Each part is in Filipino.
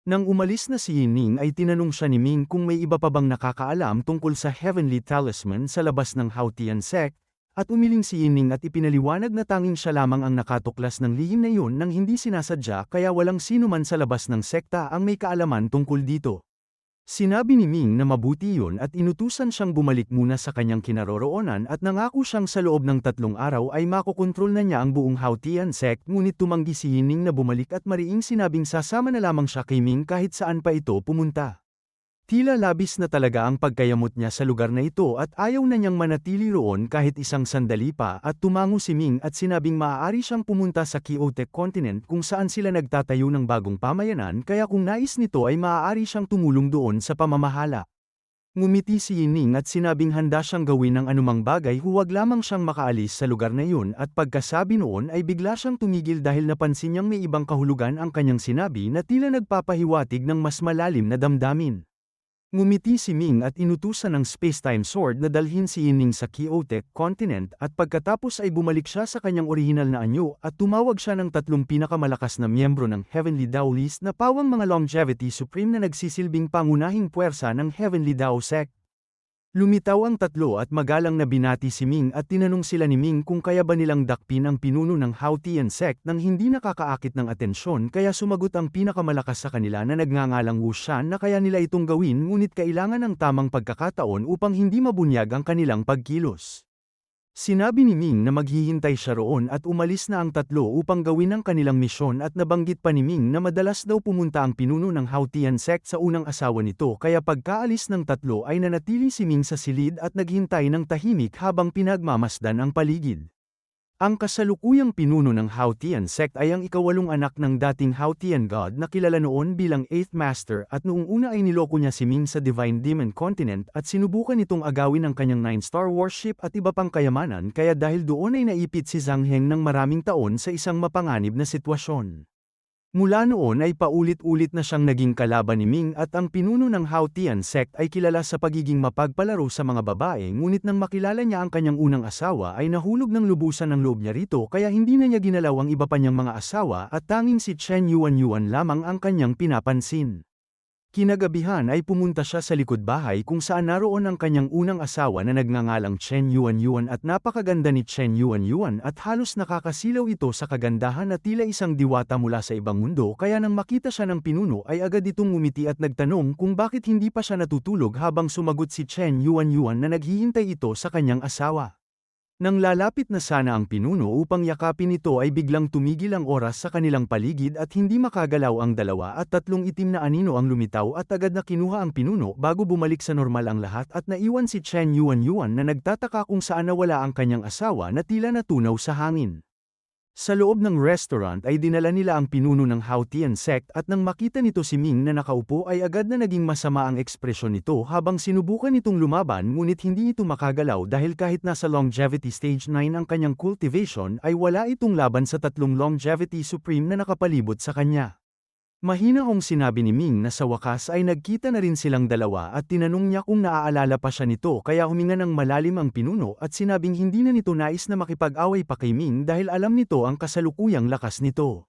Nang umalis na si Yining ay tinanong siya ni Ming kung may iba pa bang nakakaalam tungkol sa Heavenly Talisman sa labas ng Haotian sect, at umiling si Yining at ipinaliwanag na tanging siya lamang ang nakatuklas ng lihim na iyon nang hindi sinasadya kaya walang sino man sa labas ng sekta ang may kaalaman tungkol dito. Sinabi ni Ming na mabuti yun at inutusan siyang bumalik muna sa kanyang kinaroroonan at nangako siyang sa loob ng 3 araw ay makokontrol na niya ang buong Haotian sect, ngunit tumanggi si Yining na bumalik at mariing sinabing sasama na lamang siya kay Ming kahit saan pa ito pumunta. Tila labis na talaga ang pagkayamot niya sa lugar na ito at ayaw na niyang manatili roon kahit isang sandali pa, at tumango si Ming at sinabing maaari siyang pumunta sa Quixote Continent kung saan sila nagtatayo ng bagong pamayanan, kaya kung nais nito ay maaari siyang tumulong doon sa pamamahala. Ngumiti si Yining at sinabing handa siyang gawin ang anumang bagay, huwag lamang siyang makaalis sa lugar na iyon, at pagkasabi noon ay bigla siyang tumigil dahil napansin niyang may ibang kahulugan ang kanyang sinabi na tila nagpapahiwatig ng mas malalim na damdamin. Ngumiti si Ming at inutusan ng Space-Time Sword na dalhin si Yining sa Quixote Continent, at pagkatapos ay bumalik siya sa kanyang orihinal na anyo at tumawag siya ng 3 pinakamalakas na miyembro ng Heavenly Daoist na pawang mga Longevity Supreme na nagsisilbing pangunahing puwersa ng Heavenly Dao Sect. Lumitaw ang 3 at magalang na binati si Ming at tinanong sila ni Ming kung kaya ba nilang dakpin ang pinuno ng Haotian sect nang hindi nakakaakit ng atensyon, kaya sumagot ang pinakamalakas sa kanila na nagngangalang Wu Shan na kaya nila itong gawin, ngunit kailangan ng tamang pagkakataon upang hindi mabunyag ang kanilang pagkilos. Sinabi ni Ming na maghihintay siya roon at umalis na ang 3 upang gawin ang kanilang misyon, at nabanggit pa ni Ming na madalas daw pumunta ang pinuno ng Haotian sect sa unang asawa nito, kaya pagkaalis ng 3 ay nanatili si Ming sa silid at naghintay ng tahimik habang pinagmamasdan ang paligid. Ang kasalukuyang pinuno ng Haotian sect ay ang ika-8 anak ng dating Haotian god na kilala noon bilang 8th Master, at noong una ay niloko niya si Ming sa Divine Demon Continent at sinubukan itong agawin ang kanyang 9-star warship at iba pang kayamanan, kaya dahil doon ay naipit si Zhang Heng ng maraming taon sa isang mapanganib na sitwasyon. Mula noon ay paulit-ulit na siyang naging kalaban ni Ming, at ang pinuno ng Haotian sect ay kilala sa pagiging mapagpalaro sa mga babae, ngunit nang makilala niya ang kanyang unang asawa ay nahulog ng lubusan ang loob niya rito, kaya hindi na niya ginalaw ang iba pa niyang mga asawa at tanging si Chen Yuanyuan lamang ang kanyang pinapansin. Kinagabihan ay pumunta siya sa likod bahay kung saan naroon ang kanyang unang asawa na nagngangalang Chen Yuanyuan, at napakaganda ni Chen Yuanyuan at halos nakakasilaw ito sa kagandahan na tila isang diwata mula sa ibang mundo, kaya nang makita siya ng pinuno ay agad itong ngumiti at nagtanong kung bakit hindi pa siya natutulog, habang sumagot si Chen Yuanyuan na naghihintay ito sa kanyang asawa. Nang lalapit na sana ang pinuno upang yakapin ito ay biglang tumigil ang oras sa kanilang paligid at hindi makagalaw ang dalawa, at 3 itim na anino ang lumitaw at agad na kinuha ang pinuno bago bumalik sa normal ang lahat, at naiwan si Chen Yuanyuan na nagtataka kung saan nawala ang kanyang asawa na tila natunaw sa hangin. Sa loob ng restaurant ay dinala nila ang pinuno ng Haotian sect, at nang makita nito si Ming na nakaupo ay agad na naging masama ang ekspresyon nito habang sinubukan nitong lumaban, ngunit hindi ito makagalaw dahil kahit nasa Longevity Stage 9 ang kanyang cultivation ay wala itong laban sa 3 Longevity Supreme na nakapalibot sa kanya. Mahinahong sinabi ni Ming na sa wakas ay nagkita na rin silang dalawa, at tinanong niya kung naaalala pa siya nito, kaya huminga ng malalim ang pinuno at sinabing hindi na nito nais na makipag-away pa kay Ming dahil alam nito ang kasalukuyang lakas nito.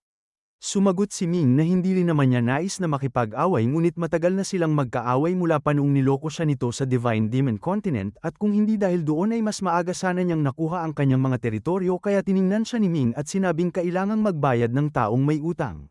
Sumagot si Ming na hindi rin naman niya nais na makipag-away, ngunit matagal na silang magkaaway mula pa noong niloko siya nito sa Divine Demon Continent, at kung hindi dahil doon ay mas maaga sana niyang nakuha ang kanyang mga teritoryo, kaya tiningnan siya ni Ming at sinabing kailangang magbayad ng taong may utang.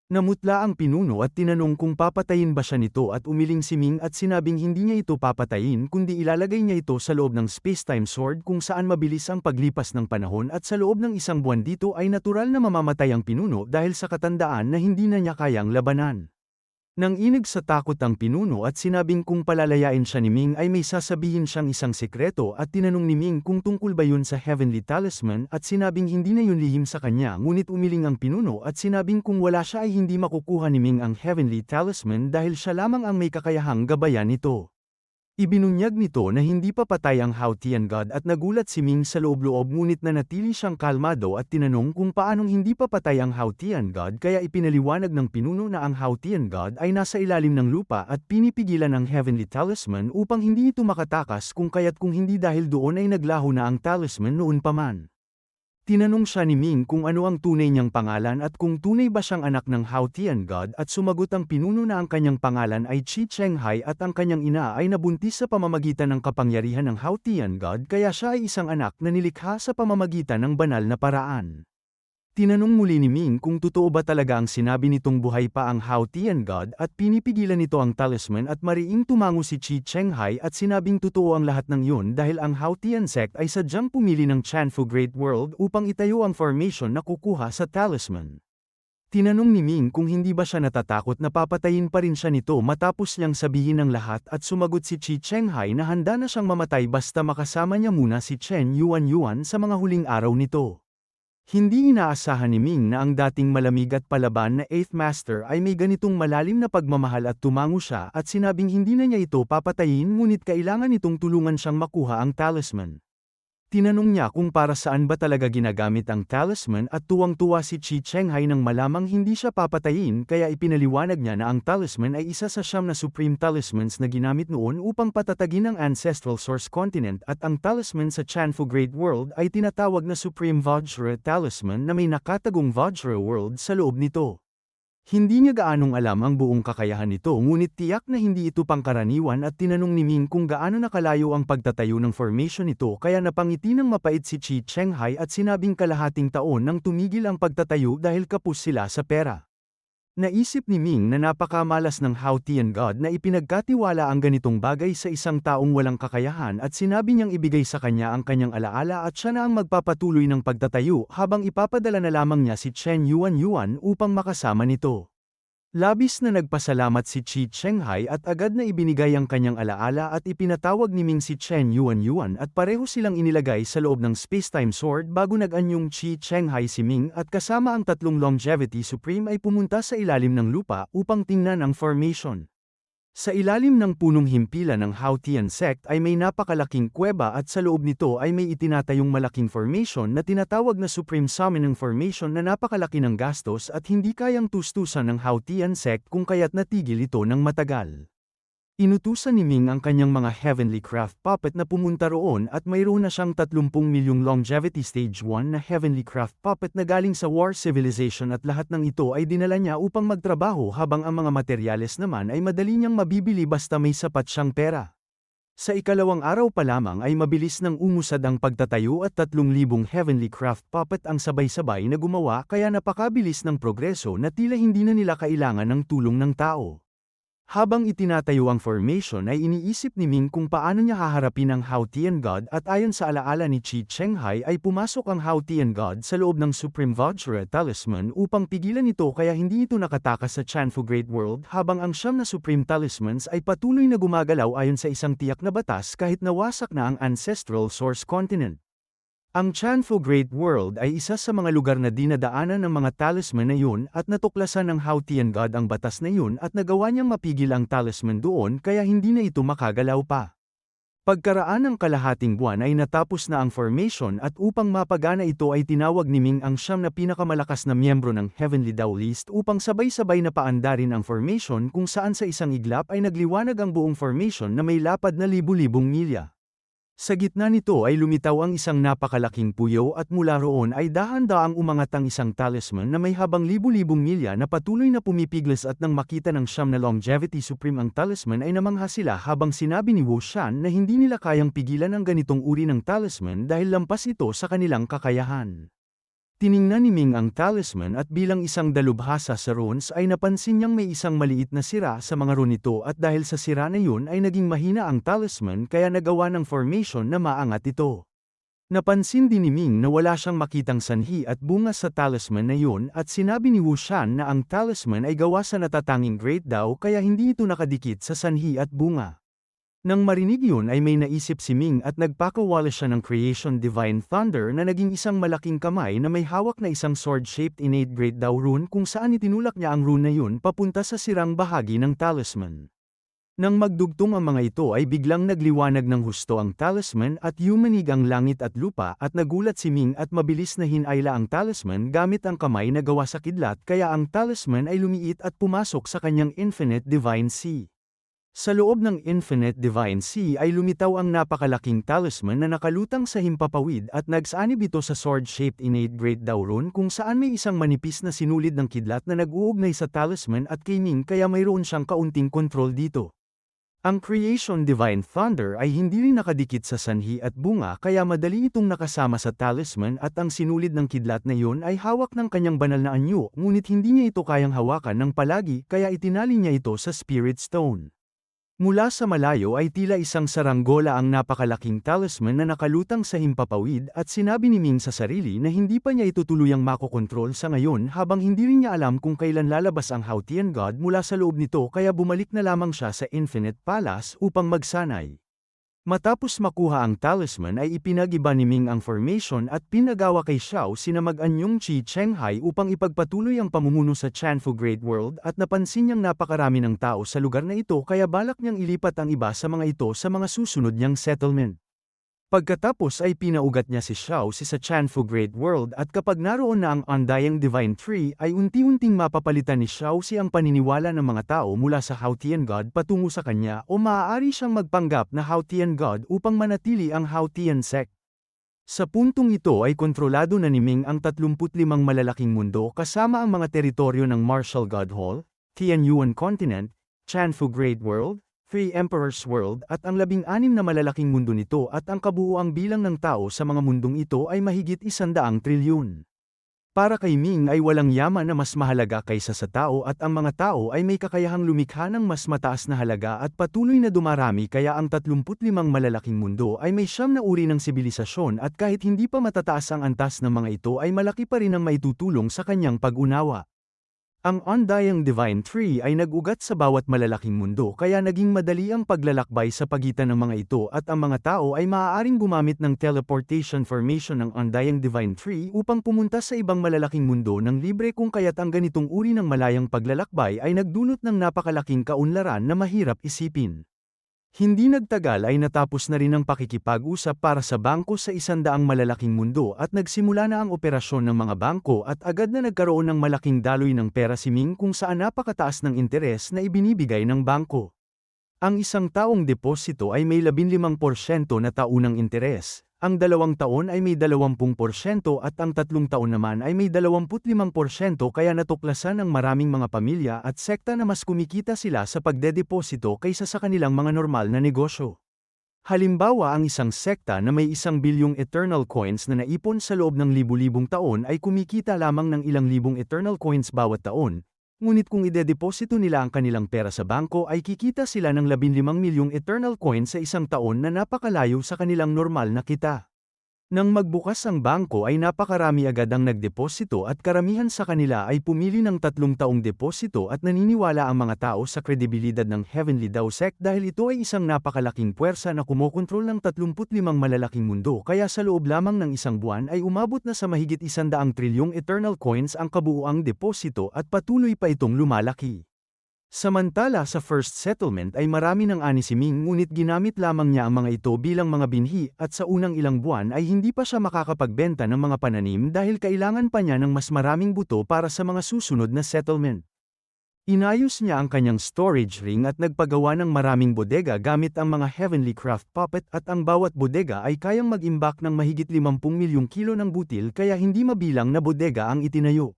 Namutla ang pinuno at tinanong kung papatayin ba siya nito, at umiling si Ming at sinabing hindi niya ito papatayin kundi ilalagay niya ito sa loob ng Space-Time Sword kung saan mabilis ang paglipas ng panahon, at sa loob ng 1 buwan dito ay natural na mamamatay ang pinuno dahil sa katandaan na hindi na niya kayang labanan. Nang inig sa takot ang pinuno at sinabing kung palalayain siya ni Ming ay may sasabihin siyang isang sekreto, at tinanong ni Ming kung tungkol ba yun sa Heavenly Talisman, at sinabing hindi na yun lihim sa kanya, ngunit umiling ang pinuno at sinabing kung wala siya ay hindi makukuha ni Ming ang Heavenly Talisman dahil siya lamang ang may kakayahang gabayan nito. Ibinunyag nito na hindi pa patay ang Haotian god, at nagulat si Ming sa loob-loob, ngunit nanatili siyang kalmado at tinanong kung paanong hindi pa patay ang Haotian god, kaya ipinaliwanag ng pinuno na ang Haotian god ay nasa ilalim ng lupa at pinipigilan ang Heavenly Talisman upang hindi ito makatakas, kung kaya't kung hindi dahil doon ay naglaho na ang talisman noon pa man. Tinanong siya ni Ming kung ano ang tunay niyang pangalan at kung tunay ba siyang anak ng Haotian god at sumagot ang pinuno na ang kanyang pangalan ay Chi Chenghai at ang kanyang ina ay nabuntis sa pamamagitan ng kapangyarihan ng Haotian god kaya siya ay isang anak na nilikha sa pamamagitan ng banal na paraan. Tinanong muli ni Ming kung totoo ba talaga ang sinabi nitong buhay pa ang Haotian god at pinipigilan nito ang talisman at mariing tumango si Chi Chenghai at sinabing totoo ang lahat ng yun dahil ang Haotian sect ay sadyang pumili ng Chanfu Great World upang itayo ang formation na kukuha sa talisman. Tinanong ni Ming kung hindi ba siya natatakot na papatayin pa rin siya nito matapos niyang sabihin ang lahat at sumagot si Chi Chenghai na handa na siyang mamatay basta makasama niya muna si Chen Yuanyuan sa mga huling araw nito. Hindi inaasahan ni Ming na ang dating malamig at palaban na 8th Master ay may ganitong malalim na pagmamahal at tumango siya at sinabing hindi na niya ito papatayin ngunit kailangan itong tulungan siyang makuha ang talisman. Tinanong niya kung para saan ba talaga ginagamit ang talisman at tuwang-tuwa si Chi Chenghai nang malamang hindi siya papatayin kaya ipinaliwanag niya na ang talisman ay isa sa 9 na supreme talismans na ginamit noon upang patatagin ang ancestral source continent at ang talisman sa Chanfu Great World ay tinatawag na Supreme Vajra Talisman na may nakatagong Vajra World sa loob nito. Hindi niya gaanong alam ang buong kakayahan nito ngunit tiyak na hindi ito pangkaraniwan at tinanong ni Ming kung gaano nakalayo ang pagtatayo ng formation nito kaya napangiti ng mapait si Chi Chenghai at sinabing kalahating taon nang tumigil ang pagtatayo dahil kapos sila sa pera. Naisip ni Ming na napakamalas ng Haotian god na ipinagkatiwala ang ganitong bagay sa isang taong walang kakayahan at sinabi niyang ibigay sa kanya ang kanyang alaala at siya na ang magpapatuloy ng pagtatayo habang ipapadala na lamang niya si Chen Yuanyuan upang makasama nito. Labis na nagpasalamat si Chi Chenghai at agad na ibinigay ang kanyang alaala at ipinatawag ni Ming si Chen Yuanyuan at pareho silang inilagay sa loob ng Spacetime Sword bago nag-anyong Chi Chenghai si Ming at kasama ang 3 Longevity Supreme ay pumunta sa ilalim ng lupa upang tingnan ang formation. Sa ilalim ng punong himpilan ng Haotian sect ay may napakalaking kuweba at sa loob nito ay may itinatayong malaking formation na tinatawag na Supreme Summoning Formation na napakalaki ng gastos at hindi kayang tustusan ng Haotian sect kung kaya't natigil ito ng matagal. Inutusan ni Ming ang kanyang mga Heavenly Craft Puppet na pumunta roon at mayroon na siyang 30 milyong Longevity Stage 1 na Heavenly Craft Puppet na galing sa War Civilization at lahat ng ito ay dinala niya upang magtrabaho habang ang mga materyales naman ay madali niyang mabibili basta may sapat siyang pera. Sa ikalawang araw pa lamang ay mabilis nang umusad ang pagtatayo at 3,000 Heavenly Craft Puppet ang sabay-sabay na gumawa kaya napakabilis ng progreso na tila hindi na nila kailangan ng tulong ng tao. Habang itinatayo ang formation ay iniisip ni Ming kung paano niya haharapin ang Haotian god at ayon sa alaala ni Chi Chenghai ay pumasok ang Haotian god sa loob ng Supreme Vajra Talisman upang pigilan ito kaya hindi ito nakatakas sa Chanfu Great World habang ang 9 na Supreme Talismans ay patuloy na gumagalaw ayon sa isang tiyak na batas kahit nawasak na ang ancestral source continent. Ang Chanfu Great World ay isa sa mga lugar na dinadaanan ng mga talisman na yun at natuklasan ng Haotian god ang batas na yun at nagawa niyang mapigil ang talisman doon kaya hindi na ito makagalaw pa. Pagkaraan ng kalahating buwan ay natapos na ang formation at upang mapagana ito ay tinawag ni Ming ang 9 na pinakamalakas na miyembro ng Heavenly Daolist upang sabay-sabay na paandarin ang formation kung saan sa isang iglap ay nagliwanag ang buong formation na may lapad na libu-libong milya. Sa gitna nito ay lumitaw ang isang napakalaking puyo at mula roon ay dahan-daang umangat ang isang talisman na may habang libu-libong milya na patuloy na pumipiglas at nang makita ng 9 na Longevity Supreme ang talisman ay namangha sila habang sinabi ni Wu Shan na hindi nila kayang pigilan ang ganitong uri ng talisman dahil lampas ito sa kanilang kakayahan. Tiningnan ni Ming ang talisman at bilang isang dalubhasa sa runes ay napansin niyang may isang maliit na sira sa mga rune nito at dahil sa sira na yun ay naging mahina ang talisman kaya nagawa ng formation na maangat ito. Napansin din ni Ming na wala siyang makitang sanhi at bunga sa talisman na yun at sinabi ni Wu Shan na ang talisman ay gawa sa natatanging Great Dao kaya hindi ito nakadikit sa sanhi at bunga. Nang marinig yun ay may naisip si Ming at nagpakawala siya ng Creation Divine Thunder na naging isang malaking kamay na may hawak na isang sword-shaped innate Great Dao rune kung saan itinulak niya ang rune na yun papunta sa sirang bahagi ng talisman. Nang magdugtong ang mga ito ay biglang nagliwanag ng husto ang talisman at yumanig ang langit at lupa at nagulat si Ming at mabilis na hinayla ang talisman gamit ang kamay na gawa sa kidlat kaya ang talisman ay lumiit at pumasok sa kanyang Infinite Divine Sea. Sa loob ng Infinite Divine Sea ay lumitaw ang napakalaking talisman na nakalutang sa himpapawid at nagsanib ito sa sword-shaped innate great dauron kung saan may isang manipis na sinulid ng kidlat na nag-uugnay sa talisman at kay Ming kaya mayroon siyang kaunting kontrol dito. Ang Creation Divine Thunder ay hindi rin nakadikit sa sanhi at bunga kaya madali itong nakasama sa talisman at ang sinulid ng kidlat na iyon ay hawak ng kanyang banal na anyo ngunit hindi niya ito kayang hawakan ng palagi kaya itinali niya ito sa Spirit Stone. Mula sa malayo ay tila isang saranggola ang napakalaking talisman na nakalutang sa himpapawid at sinabi ni Ming sa sarili na hindi pa niya ito tuluyang makokontrol sa ngayon habang hindi rin niya alam kung kailan lalabas ang Hautian God mula sa loob nito kaya bumalik na lamang siya sa Infinite Palace upang magsanay. Matapos makuha ang talisman ay ipinag-iba ni Ming ang formation at pinagawa kay Xiao sina Mag-anyong Qi Chenghai upang ipagpatuloy ang pamumuno sa Chanfu Great World at napansin niyang napakarami ng tao sa lugar na ito kaya balak niyang ilipat ang iba sa mga ito sa mga susunod niyang settlement. Pagkatapos ay pinaugat niya si Xiao sa Chanfu Great World at kapag naroon na ang Undying Divine Tree ay unti-unting mapapalitan ni Xiao ang paniniwala ng mga tao mula sa Hautian God patungo sa kanya o maaari siyang magpanggap na Hautian God upang manatili ang Hautian sect. Sa puntong ito ay kontrolado na ni Ming ang 35 malalaking mundo kasama ang mga teritoryo ng Martial God Hall, Tianyuan Continent, Chanfu Great World, Three Emperors World at ang 16 na malalaking mundo nito at ang kabuuang bilang ng tao sa mga mundong ito ay mahigit 100 trilyon. Para kay Ming ay walang yaman na mas mahalaga kaysa sa tao at ang mga tao ay may kakayahang lumikha ng mas mataas na halaga at patuloy na dumarami kaya ang 35 malalaking mundo ay may siyam na uri ng sibilisasyon at kahit hindi pa matataas ang antas ng mga ito ay malaki pa rin ang maitutulong sa kanyang pag-unawa. Ang Undying Divine Tree ay nag-ugat sa bawat malalaking mundo kaya naging madali ang paglalakbay sa pagitan ng mga ito at ang mga tao ay maaaring gumamit ng teleportation formation ng Undying Divine Tree upang pumunta sa ibang malalaking mundo ng libre kung kaya't ang ganitong uri ng malayang paglalakbay ay nagdulot ng napakalaking kaunlaran na mahirap isipin. Hindi nagtagal ay natapos na rin ang pakikipag-usap para sa bangko sa 100 malalaking mundo at nagsimula na ang operasyon ng mga bangko at agad na nagkaroon ng malaking daloy ng pera si Ming kung saan napakataas ng interes na ibinibigay ng bangko. Ang isang taong deposito ay may 15% na taunang interes, ang 2 taon ay may 20% at ang 3 taon naman ay may 25% kaya natuklasan ng maraming mga pamilya at sekta na mas kumikita sila sa pagdedeposito kaysa sa kanilang mga normal na negosyo. Halimbawa ang isang sekta na may 1 bilyong eternal coins na naipon sa loob ng libu-libong taon ay kumikita lamang ng ilang libong eternal coins bawat taon. Ngunit kung idedeposito nila ang kanilang pera sa bangko ay kikita sila ng 15 milyong eternal coins sa isang taon na napakalayo sa kanilang normal na kita. Nang magbukas ang bangko ay napakarami agad ang nagdeposito at karamihan sa kanila ay pumili ng 3 taong deposito at naniniwala ang mga tao sa kredibilidad ng Heavenly Dao Sect dahil ito ay isang napakalaking puwersa na kumokontrol ng 35 malalaking mundo kaya sa loob lamang ng isang buwan ay umabot na sa mahigit 100 trilyong eternal coins ang kabuuang deposito at patuloy pa itong lumalaki. Samantala sa first settlement ay marami ng ani si Ming ngunit ginamit lamang niya ang mga ito bilang mga binhi at sa unang ilang buwan ay hindi pa siya makakapagbenta ng mga pananim dahil kailangan pa niya ng mas maraming buto para sa mga susunod na settlement. Inayos niya ang kanyang storage ring at nagpagawa ng maraming bodega gamit ang mga Heavenly Craft Puppet at ang bawat bodega ay kayang mag-imbak ng mahigit 50 milyong kilo ng butil kaya hindi mabilang na bodega ang itinayo.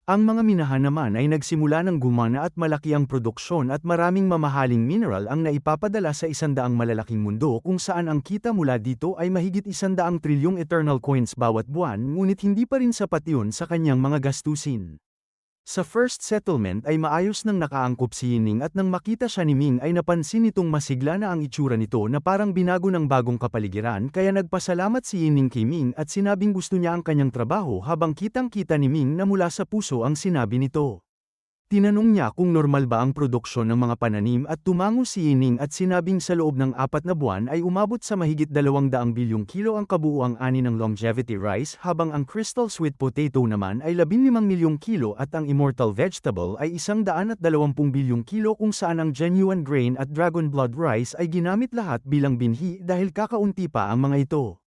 Ang mga minahan naman ay nagsimula ng gumana at malaki ang produksyon at maraming mamahaling mineral ang naipapadala sa 100 malalaking mundo kung saan ang kita mula dito ay mahigit 100 trilyong eternal coins bawat buwan ngunit hindi pa rin sapat iyon sa kanyang mga gastusin. Sa first settlement ay maayos nang nakaangkop si Yining at nang makita siya ni Ming ay napansin nitong masigla na ang itsura nito na parang binago ng bagong kapaligiran kaya nagpasalamat si Yining kay Ming at sinabing gusto niya ang kanyang trabaho habang kitang-kita ni Ming na mula sa puso ang sinabi nito. Tinanong niya kung normal ba ang produksyon ng mga pananim at tumango si Yining at sinabing sa loob ng 4 na buwan ay umabot sa mahigit 200 bilyong kilo ang kabuuang ani ng longevity rice habang ang crystal sweet potato naman ay 15 milyong kilo at ang immortal vegetable ay 120 bilyong kilo kung saan ang genuine grain at dragon blood rice ay ginamit lahat bilang binhi dahil kakaunti pa ang mga ito.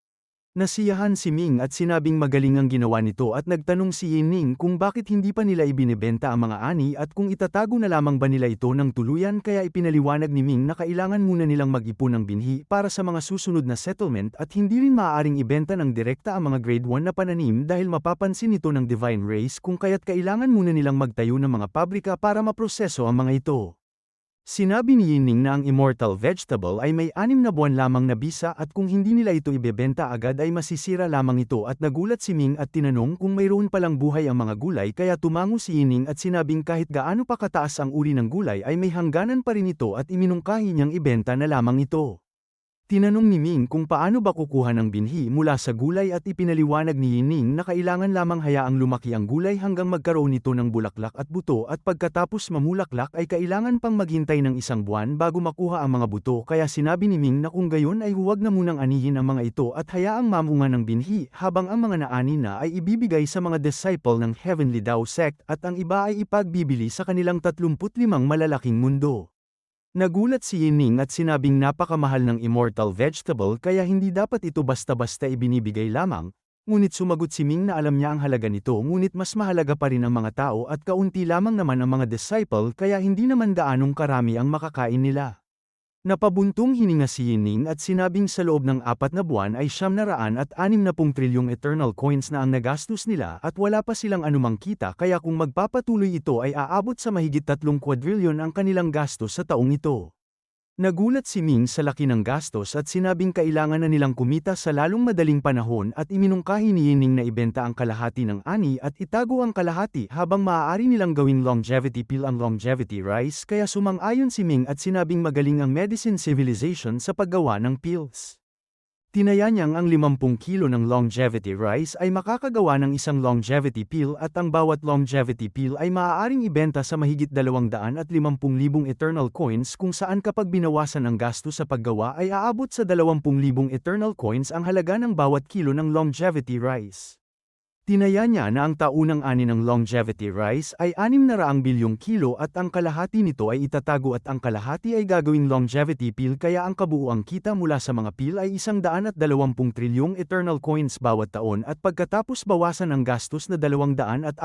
Nasiyahan si Ming at sinabing magaling ang ginawa nito at nagtanong si Yining kung bakit hindi pa nila ibinebenta ang mga ani at kung itatago na lamang ba nila ito ng tuluyan, kaya ipinaliwanag ni Ming na kailangan muna nilang mag-ipon ng binhi para sa mga susunod na settlement at hindi rin maaaring ibenta ng direkta ang mga grade 1 na pananim dahil mapapansin ito ng Divine Race, kung kaya't kailangan muna nilang magtayo ng mga pabrika para maproseso ang mga ito. Sinabi ni Yining na ang immortal vegetable ay may 6 na buwan lamang na bisa at kung hindi nila ito ibebenta agad ay masisira lamang ito, at nagulat si Ming at tinanong kung mayroon palang buhay ang mga gulay, kaya tumango si Yining at sinabing kahit gaano pa kataas ang uri ng gulay ay may hangganan pa rin ito at iminungkahi niyang ibenta na lamang ito. Tinanong ni Ming kung paano ba kukuha ng binhi mula sa gulay at ipinaliwanag ni Yining na kailangan lamang hayaang lumaki ang gulay hanggang magkaroon nito ng bulaklak at buto, at pagkatapos mamulaklak ay kailangan pang maghintay ng 1 buwan bago makuha ang mga buto, kaya sinabi ni Ming na kung gayon ay huwag na munang anihin ang mga ito at hayaang mamunga ng binhi, habang ang mga naani na ay ibibigay sa mga disciple ng Heavenly Dao Sect at ang iba ay ipagbibili sa kanilang 35 malalaking mundo. Nagulat si Yining at sinabing napakamahal ng immortal vegetable kaya hindi dapat ito basta-basta ibinibigay lamang, ngunit sumagot si Ming na alam niya ang halaga nito, ngunit mas mahalaga pa rin ang mga tao at kaunti lamang naman ang mga disciple, kaya hindi naman gaanong karami ang makakain nila. Napabuntong hininga si Yining at sinabing sa loob ng 4 na buwan ay 760 trilyong eternal coins na ang nagastos nila at wala pa silang anumang kita, kaya kung magpapatuloy ito ay aabot sa mahigit 3 quadrillion ang kanilang gastos sa taong ito. Nagulat si Ming sa laki ng gastos at sinabing kailangan na nilang kumita sa lalong madaling panahon at iminungkahi ni Yining na ibenta ang kalahati ng ani at itago ang kalahati habang maaari nilang gawing longevity pill ang longevity rice, kaya sumang-ayon si Ming at sinabing magaling ang medicine civilization sa paggawa ng pills. Tinaya niyang ang 50 kilo ng longevity rice ay makakagawa ng isang longevity pill at ang bawat longevity pill ay maaaring ibenta sa mahigit 250,000 eternal coins, kung saan kapag binawasan ang gasto sa paggawa ay aabot sa 20,000 eternal coins ang halaga ng bawat kilo ng longevity rice. Tinaya niya na ang taunang ani ng longevity rice ay 600 bilyong kilo at ang kalahati nito ay itatago at ang kalahati ay gagawing longevity pill, kaya ang kabuuang kita mula sa mga pill ay 120 trilyong eternal coins bawat taon, at pagkatapos bawasan ang gastos na 240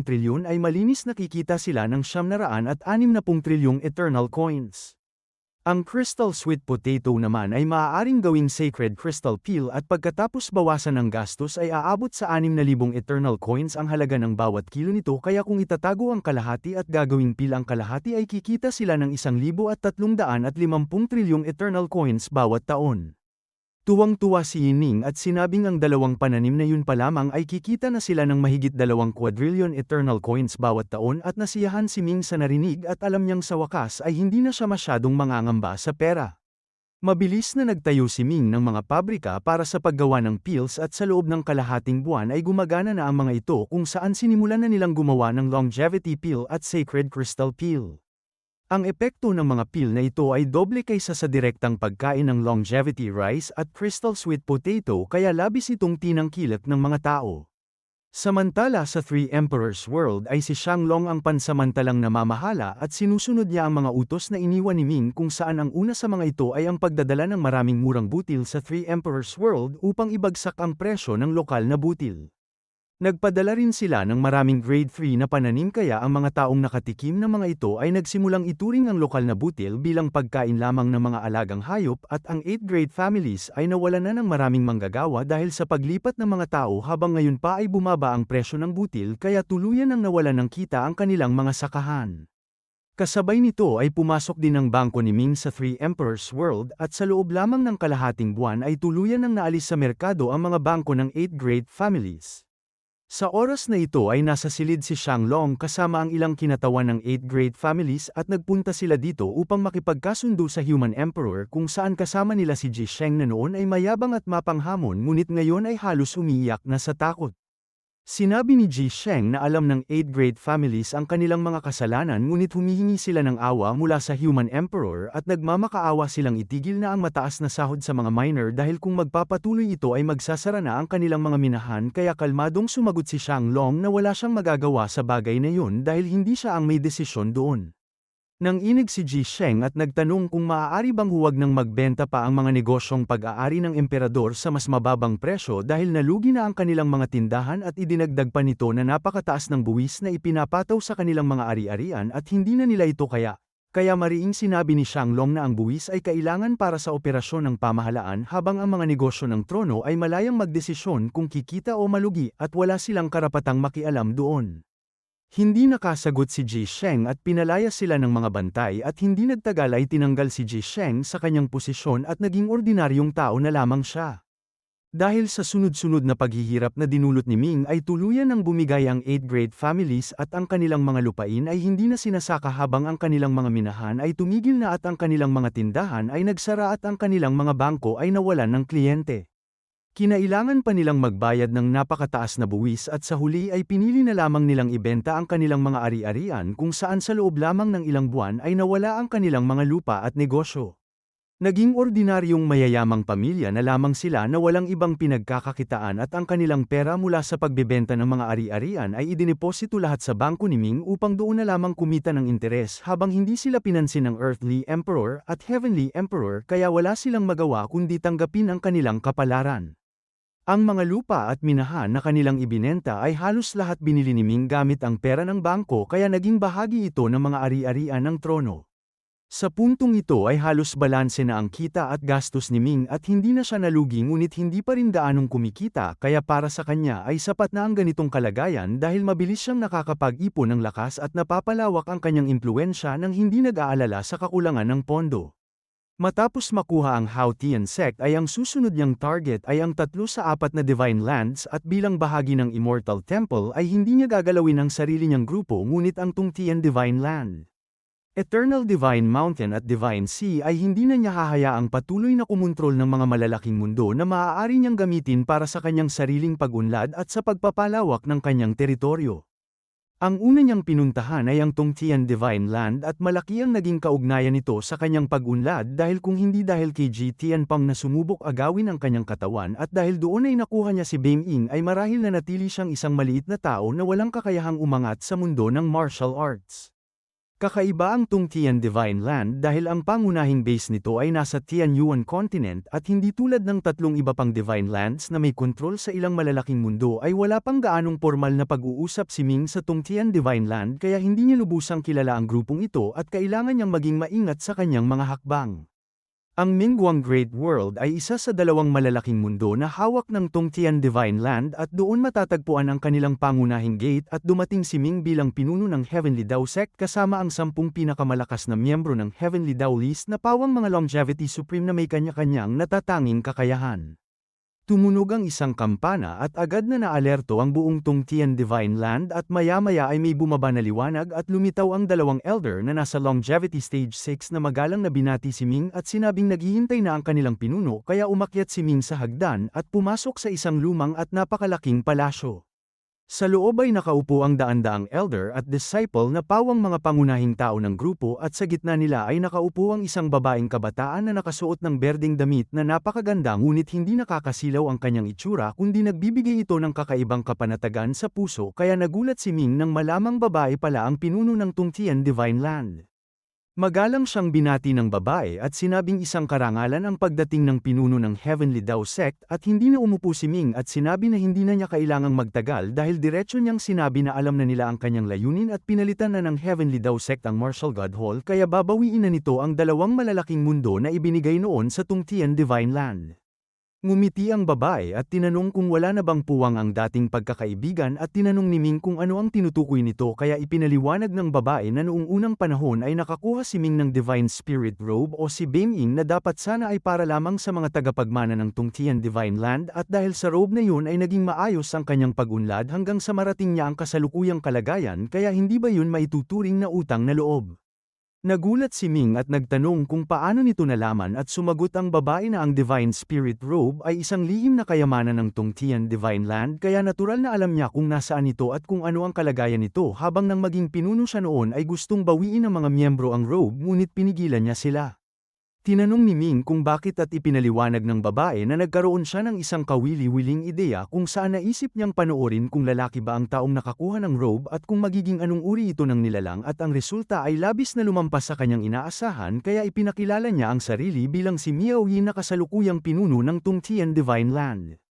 trilyon ay malinis na kikita sila ng 960 trilyong eternal coins. Ang crystal sweet potato naman ay maaaring gawing sacred crystal pill at pagkatapos bawasan ng gastos ay aabot sa 6,000 eternal coins ang halaga ng bawat kilo nito, kaya kung itatago ang kalahati at gagawing pill ang kalahati ay kikita sila ng 1,350 trilyong eternal coins bawat taon. Tuwang-tuwa si Yining at sinabing ang 2 pananim na yun pa lamang ay kikita na sila ng mahigit 2 quadrillion eternal coins bawat taon, at nasiyahan si Ming sa narinig at alam niyang sa wakas ay hindi na siya masyadong mangangamba sa pera. Mabilis na nagtayo si Ming ng mga pabrika para sa paggawa ng pills at sa loob ng kalahating buwan ay gumagana na ang mga ito, kung saan sinimulan na nilang gumawa ng longevity pill at sacred crystal pill. Ang epekto ng mga pill na ito ay doble kaysa sa direktang pagkain ng longevity rice at crystal sweet potato, kaya labis itong tinangkilik ng mga tao. Samantala sa Three Emperors World ay si Shanglong ang pansamantalang namamahala at sinusunod niya ang mga utos na iniwan ni Ming, kung saan ang una sa mga ito ay ang pagdadala ng maraming murang butil sa Three Emperors World upang ibagsak ang presyo ng lokal na butil. Nagpadala rin sila ng maraming grade 3 na pananim, kaya ang mga taong nakatikim ng mga ito ay nagsimulang ituring ang lokal na butil bilang pagkain lamang ng mga alagang hayop, at ang 8th grade families ay nawalan na ng maraming manggagawa dahil sa paglipat ng mga tao, habang ngayon pa ay bumaba ang presyo ng butil kaya tuluyan ang nawalan ng kita ang kanilang mga sakahan. Kasabay nito ay pumasok din ang bangko ni Ming sa Three Emperors World at sa loob lamang ng kalahating buwan ay tuluyan nang naalis sa merkado ang mga bangko ng 8th grade families. Sa oras na ito ay nasa silid si Shanglong kasama ang ilang kinatawan ng 8th grade families at nagpunta sila dito upang makipagkasundo sa Human Emperor, kung saan kasama nila si Ji Sheng na noon ay mayabang at mapanghamon ngunit ngayon ay halos umiiyak na sa takot. Sinabi ni Ji Sheng na alam ng 8th grade families ang kanilang mga kasalanan, ngunit humihingi sila ng awa mula sa Human Emperor at nagmamakaawa silang itigil na ang mataas na sahod sa mga miner dahil kung magpapatuloy ito ay magsasara na ang kanilang mga minahan, kaya kalmadong sumagot si Shanglong na wala siyang magagawa sa bagay na yun dahil hindi siya ang may desisyon doon. Nanginig si Ji Sheng at nagtanong kung maaari bang huwag nang magbenta pa ang mga negosyong pag-aari ng emperador sa mas mababang presyo dahil nalugi na ang kanilang mga tindahan at idinagdag pa nito na napakataas ng buwis na ipinapataw sa kanilang mga ari-arian at hindi na nila ito kaya. Kaya mariing sinabi ni Shanglong na ang buwis ay kailangan para sa operasyon ng pamahalaan habang ang mga negosyo ng trono ay malayang magdesisyon kung kikita o malugi at wala silang karapatang makialam doon. Hindi nakasagot si Ji Sheng at pinalaya sila ng mga bantay at hindi nagtagal ay tinanggal si Ji Sheng sa kanyang posisyon at naging ordinaryong tao na lamang siya. Dahil sa sunod-sunod na paghihirap na dinulot ni Ming ay tuluyan ng bumigay ang 8th grade families at ang kanilang mga lupain ay hindi na sinasaka habang ang kanilang mga minahan ay tumigil na at ang kanilang mga tindahan ay nagsara at ang kanilang mga bangko ay nawalan ng kliyente. Kinailangan pa nilang magbayad ng napakataas na buwis at sa huli ay pinili na lamang nilang ibenta ang kanilang mga ari-arian kung saan sa loob lamang ng ilang buwan ay nawala ang kanilang mga lupa at negosyo. Naging ordinaryong mayayamang pamilya na lamang sila na walang ibang pinagkakakitaan at ang kanilang pera mula sa pagbebenta ng mga ari-arian ay idineposito lahat sa bangko ni Ming upang doon na lamang kumita ng interes habang hindi sila pinansin ng Earthly Emperor at Heavenly Emperor kaya wala silang magawa kundi tanggapin ang kanilang kapalaran. Ang mga lupa at minahan na kanilang ibinenta ay halos lahat binili ni Ming gamit ang pera ng bangko kaya naging bahagi ito ng mga ari-arian ng trono. Sa puntong ito ay halos balanse na ang kita at gastos ni Ming at hindi na siya nalugi ngunit hindi pa rin gaanong kumikita kaya para sa kanya ay sapat na ang ganitong kalagayan dahil mabilis siyang nakakapag-ipon ng lakas at napapalawak ang kanyang impluensya nang hindi nag-aalala sa kakulangan ng pondo. Matapos makuha ang Haotian sect ay ang susunod niyang target ay ang 3 sa 4 na Divine Lands at bilang bahagi ng Immortal Temple ay hindi niya gagalawin ang sarili niyang grupo ngunit ang Tungtian Divine Land. Eternal Divine Mountain at Divine Sea ay hindi na niya hahayaang patuloy na kumontrol ng mga malalaking mundo na maaari niyang gamitin para sa kanyang sariling pag-unlad at sa pagpapalawak ng kanyang teritoryo. Ang una niyang pinuntahan ay ang Tungtian Divine Land at malaki ang naging kaugnayan nito sa kanyang pag-unlad dahil kung hindi dahil kay Ji Tianping na sumubok agawin ang kanyang katawan at dahil doon ay nakuha niya si Beng Ying ay marahil na natili siyang isang maliit na tao na walang kakayahang umangat sa mundo ng martial arts. Kakaiba ang Tungtian Divine Land dahil ang pangunahing base nito ay nasa Tianyuan Continent at hindi tulad ng 3 iba pang Divine Lands na may kontrol sa ilang malalaking mundo ay wala pang gaanong formal na pag-uusap si Ming sa Tungtian Divine Land kaya hindi niya lubusang kilala ang grupong ito at kailangan niyang maging maingat sa kanyang mga hakbang. Ang Mingguang Great World ay isa sa 2 malalaking mundo na hawak ng Tungtian Divine Land at doon matatagpuan ang kanilang pangunahing gate at dumating si Ming bilang pinuno ng Heavenly Dao Sect kasama ang 10 pinakamalakas na miyembro ng Heavenly Dao List na pawang mga Longevity Supreme na may kanya-kanyang natatanging kakayahan. Tumunog ang isang kampana at agad na naalerto ang buong Tungtian Divine Land at maya-maya ay may bumaba na liwanag at lumitaw ang 2 elder na nasa Longevity Stage 6 na magalang na binati si Ming at sinabing naghihintay na ang kanilang pinuno kaya umakyat si Ming sa hagdan at pumasok sa isang lumang at napakalaking palasyo. Sa loob ay nakaupo ang daan-daang elder at disciple na pawang mga pangunahing tao ng grupo at sa gitna nila ay nakaupo ang isang babaeng kabataan na nakasuot ng berdeng damit na napakaganda ngunit hindi nakakasilaw ang kanyang itsura kundi nagbibigay ito ng kakaibang kapanatagan sa puso kaya nagulat si Ming nang malamang babae pala ang pinuno ng Tungtian Divine Land. Magalang siyang binati ng babae at sinabing isang karangalan ang pagdating ng pinuno ng Heavenly Dao Sect at hindi na umupo si Ming at sinabi na hindi na niya kailangang magtagal dahil diretso niyang sinabi na alam na nila ang kanyang layunin at pinalitan na ng Heavenly Dao Sect ang Martial God Hall kaya babawiin na nito ang 2 malalaking mundo na ibinigay noon sa Tungtian Divine Land. Ngumiti ang babae at tinanong kung wala na bang puwang ang dating pagkakaibigan at tinanong ni Ming kung ano ang tinutukoy nito kaya ipinaliwanag ng babae na noong unang panahon ay nakakuha si Ming ng Divine Spirit Robe o si Beng Ying na dapat sana ay para lamang sa mga tagapagmana ng Tungtian Divine Land at dahil sa robe na yun ay naging maayos ang kanyang pag-unlad hanggang sa marating niya ang kasalukuyang kalagayan kaya hindi ba yun maituturing na utang na loob? Nagulat si Ming at nagtanong kung paano nito nalaman at sumagot ang babae na ang Divine Spirit Robe ay isang lihim na kayamanan ng Tungtian Divine Land kaya natural na alam niya kung nasaan ito at kung ano ang kalagayan nito habang nang maging pinuno siya noon ay gustong bawiin ng mga miyembro ang robe ngunit pinigilan niya sila. Tinanong ni Ming kung bakit at ipinaliwanag ng babae na nagkaroon siya ng isang kawili-wiling ideya kung saan naisip niyang panoorin kung lalaki ba ang taong nakakuha ng robe at kung magiging anong uri ito ng nilalang, at ang resulta ay labis na lumampas sa kanyang inaasahan, kaya ipinakilala niya ang sarili bilang si Miao Yi na kasalukuyang pinuno ng Tungtian Divine Land.